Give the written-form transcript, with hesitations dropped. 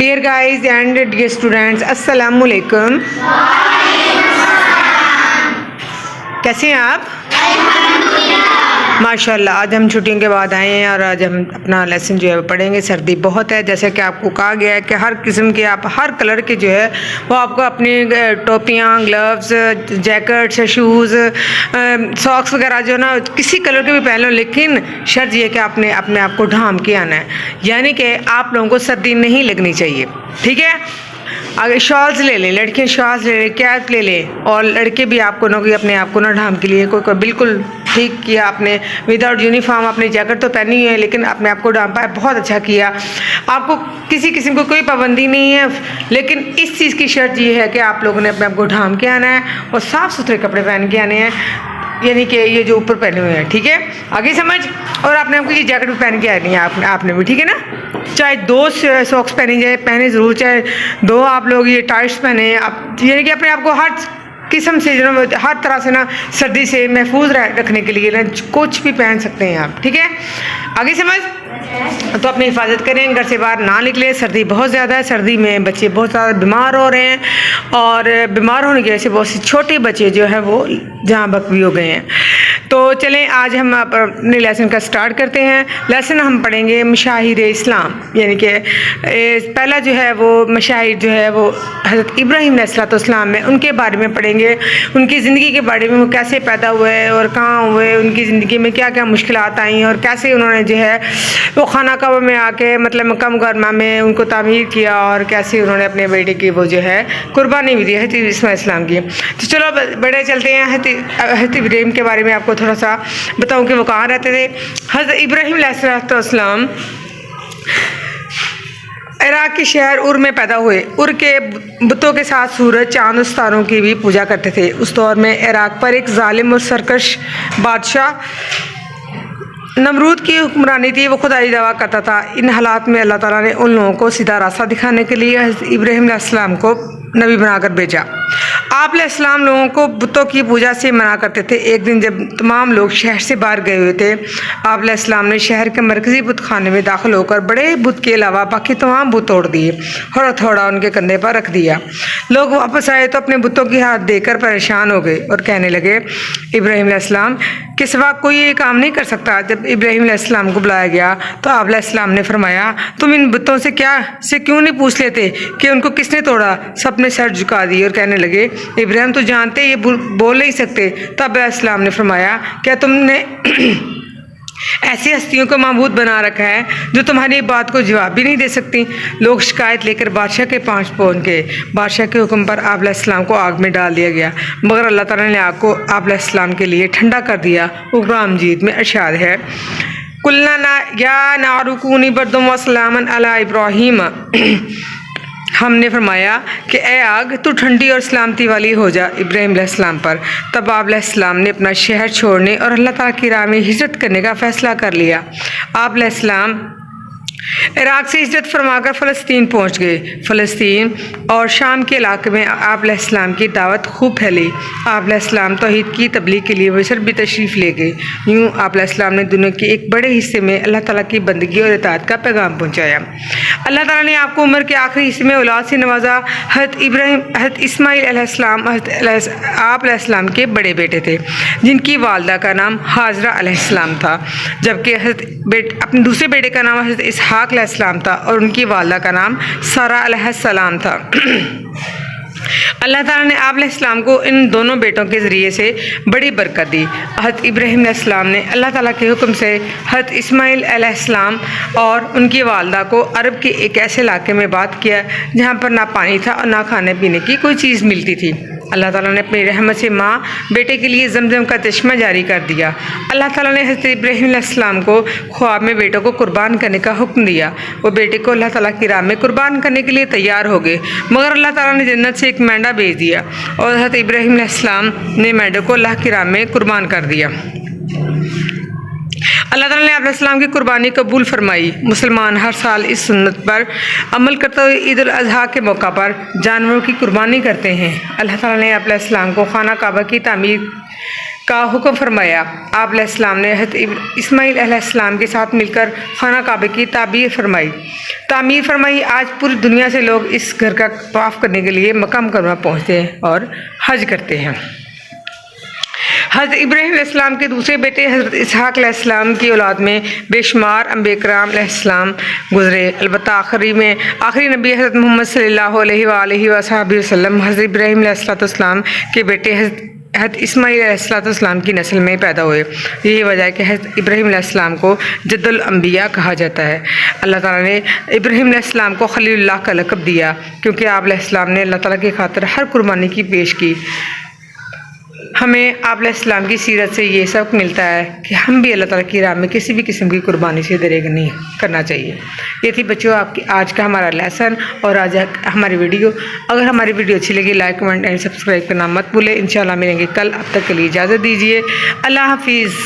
Dear guys and dear students, अस्सलामु अलैकुम। कैसे हैं आप? माशाल्लाह। आज हम छुट्टियों के बाद आए हैं और आज हम अपना लेसन जो है पढ़ेंगे। सर्दी बहुत है, जैसे कि आपको कहा गया है कि हर किस्म के आप हर कलर के जो है वो आपको अपनी टोपियाँ, ग्लव्स, जैकेट्स, शूज़, सॉक्स वगैरह जो ना किसी कलर के भी पहन लो, लेकिन शर्त ये कि आपने अपने आप को ढांप के आना है, यानी कि आप लोगों को सर्दी नहीं लगनी चाहिए। ठीक है, अगर शॉल्स ले लें, लड़कियाँ शॉल्स ले लें, कैप ले लें, और लड़के भी आपको ना कोई अपने आप को ना ढांप के लिए कोई बिल्कुल ठीक किया आपने। विदाउट यूनिफॉर्म अपनी जैकेट तो पहनी है लेकिन अपने आप को ढांपा है, बहुत अच्छा किया। आपको किसी किस्म को कोई पाबंदी नहीं है, लेकिन इस चीज़ की शर्त ये है कि आप लोगों ने अपने आप को ढांप के आना है और साफ़ सुथरे कपड़े पहन के आने हैं, यानी कि ये जो ऊपर पहने हुए हैं। ठीक है, आगे समझ। और आपने आपको ये जैकेट भी पहन के आनी है आपने भी, ठीक है ना। चाहे 2 सॉक्स पहने ज़रूर, चाहे 2 आप लोग ये टाइट्स पहने, आप यानी कि अपने आप को हर किस्म से जो हर तरह से ना सर्दी से महफूज रखने के लिए ना कुछ भी पहन सकते हैं आप। ठीक है, आगे समझ। तो अपनी हिफाजत करें, घर से बाहर ना निकलें, सर्दी बहुत ज़्यादा है। सर्दी में बच्चे बहुत ज़्यादा बीमार हो रहे हैं और बीमार होने की वजह से बहुत से छोटे बच्चे जो है वो जहाँ बक भी हो गए हैं। तो चलें आज हम अपने लेसन का स्टार्ट करते हैं। लेसन हम पढ़ेंगे मशाहिर इस्लाम, यानी कि पहला जो है वो मशाहिर जो है वो हज़रत इब्राहीम अलैहिस्सलाम में उनके बारे में पढ़ेंगे, उनकी ज़िंदगी के बारे में, वो कैसे पैदा हुए और कहाँ हुए, उनकी ज़िंदगी में क्या क्या मुश्किलात आई और कैसे उन्होंने जो है वो खाना काबा में आके मतलब मक्का मुकर्रमा में उनको तामीर किया और कैसे उन्होंने अपने बेटे की वो जो है कुर्बानी भी दी हज़रत इस्माइल की। तो चलो बड़े चलते हैं। हज़रत इब्राहीम के बारे में आपको थोड़ा सा बताऊं कि वो कहाँ रहते थे। हज़रत इब्राहीम अलैहिस्सलाम इराक के शहर उर में पैदा हुए। उर के बुतों के साथ सूरज, चांद और सितारों की भी पूजा करते थे। उस दौर में इराक पर एक जालिम और सरकश बादशाह नमरूद की हुक्मरानी थी, वो खुदाई दावा करता था। इन हालात में अल्लाह ताला ने उन लोगों को सीधा रास्ता दिखाने के लिए हज़रत इब्राहीम अलैहिस्सलाम को नबी बनाकर भेजा। आप अलैहिस्सलाम लोगों को बुतों की पूजा से मना करते थे। एक दिन जब तमाम लोग शहर से बाहर गए हुए थे, आप अलैहिस्सलाम ने शहर के मरकज़ी बुत खाने में दाखिल होकर बड़े बुत के अलावा बाकी तमाम बुत तोड़ दिए और थोड़ा उनके कंधे पर रख दिया। लोग वापस आए तो अपने बुतों की हाथ देकर परेशान हो गए और कहने लगे, इब्राहीम अलैहिस्सलाम के सिवा कोई ये काम नहीं कर सकता। जब इब्राहीम अलैहिस्सलाम को बुलाया गया तो आप अलैहिस्सलाम ने फरमाया, तुम इन बुतों से क्यों नहीं पूछ लेते कि उनको किसने तोड़ा। सब ने सर झुका दिए और कहने लगे, इब्राहीम तो जानते ये बोल नहीं सकते। तब अलैहिस्सलाम ने फरमाया, क्या तुमने ऐसी हस्तियों को माबूद बना रखा है जो तुम्हारी बात को जवाब भी नहीं दे सकती। लोग शिकायत लेकर बादशाह के पास पहुँच गए। बादशाह के हुक्म पर आप अलैहिस्सलाम को आग में डाल दिया गया, मगर अल्लाह ताला ने आग को आप अलैहिस्सलाम के लिए ठंडा कर दिया। कुरान मजीद में इरशाद है, कुल्ना ना या नारुकूनी बर्दुम व सलामन अला इब्राहीम, हमने फरमाया कि ए आग तू ठंडी और सलामती वाली हो जा इब्राहीम अलैहिस्सलाम पर। तब आप अलैहिस्सलाम ने अपना शहर छोड़ने और अल्लाह ताला की राह में हिजरत करने का फ़ैसला कर लिया। आप अलैहिस्सलाम इराक से हिजरत फरमाकर फ़लस्तीन पहुँच गए। फ़लस्तीन और शाम के इलाके में आप अलैहिस्सलाम की दावत खूब फैली। आप अलैहिस्सलाम तौहीद की तबलीग के लिए मिस्र भी तशरीफ़ ले गए। यूँ आप अलैहिस्सलाम ने दुनिया के एक बड़े हिस्से में अल्लाह ताला की बंदगी और इताअत का पैगाम पहुँचाया। अल्लाह ताला ने आपको उम्र के आखिरी हिस्से में औलाद से नवाजा। हज़रत इस्माइल अलैहिस्सलाम आप अलैहिस्सलाम के बड़े बेटे थे, जिनकी वालदा का नाम हाजरा अलैहिस्सलाम था, जबकि अपने दूसरे बेटे का नाम हज़रत इसहाक अलैहिस्सलाम था और उनकी वालदा का नाम सारा अलैहिस्सलाम था। अल्लाह ताला ने आप अलैहिस्सलाम को इन दोनों बेटों के ज़रिए से बड़ी बरकत दी। हज़रत इब्राहीम अलैहिस्सलाम ने अल्लाह ताला के हुक्म से हज़रत इस्माइल अलैहिस्सलाम और उनकी वालदा को अरब के एक ऐसे इलाके में बात किया जहाँ पर ना पानी था और ना खाने पीने की कोई चीज़ मिलती थी। अल्लाह ताला ने अपनी रहमत से माँ बेटे के लिए जमजम का चश्मा जारी कर दिया। अल्लाह ताला ने हज़रत इब्राहीम अलैहिस्सलाम को ख्वाब में बेटों को कुर्बान करने का हुक्म दिया। वो बेटे को अल्लाह ताला की राह में कुर्बान करने के लिए तैयार हो गए, मगर अल्लाह ताला ने जन्नत से एक मेंढा भेज दिया और हज़रत इब्राहीम अलैहिस्सलाम ने मेंढे को अल्लाह की राह में कुर्बान कर दिया। अल्लाह ताला ने आप अलैहिस्सलाम की कुर्बानी कबूल फरमाई। मुसलमान हर साल इस सुन्नत पर अमल करते हुए ईद उल अज़हा के मौका पर जानवरों की कुर्बानी करते हैं। अल्लाह ताला ने आप अलैहिस्सलाम को खाना काबा की तामीर کا حکم فرمایا۔ آپ علیہ السلام نے حضرت اسماعیل علیہ السلام کے ساتھ مل کر خانہ کعبہ کی تعمیر فرمائی۔ آج پوری دنیا سے لوگ اس گھر کا طواف کرنے کے لیے مکہ مکرمہ پہنچتے ہیں اور حج کرتے ہیں۔ حضرت ابراہیم علیہ السلام کے دوسرے بیٹے حضرت اسحاق علیہ السلام کی اولاد میں بے شمار انبیاء کرام علیہ السلام گزرے، البتہ آخری نبی حضرت محمد صلی اللہ علیہ وآلہ وسلم حضرت ابراہیم علیہ السلام کے بیٹے حضرت اسماعیل علیہ السلام کی نسل میں پیدا ہوئے۔ یہی وجہ ہے کہ حضرت ابراہیم علیہ السلام کو جد الانبیاء کہا جاتا ہے۔ اللہ تعالیٰ نے ابراہیم علیہ السلام کو خلیل اللہ کا لقب دیا کیونکہ آپ علیہ السلام نے اللہ تعالیٰ کی خاطر ہر قربانی کی پیش کی۔ ہمیں آپ علیہ السلام کی سیرت سے یہ سبق ملتا ہے کہ ہم بھی اللہ تعالیٰ کی راہ میں کسی بھی قسم کی قربانی سے دریغ نہیں کرنا چاہیے۔ یہ تھی بچوں آپ کی آج کا ہمارا لیسن اور آج ہماری ویڈیو۔ اگر ہماری ویڈیو اچھی لگی لائک کمنٹ اینڈ سبسکرائب کرنا مت بھولیں۔ انشاءاللہ ملیں گے کل، اب تک کے لیے اجازت دیجیے، اللہ حافظ۔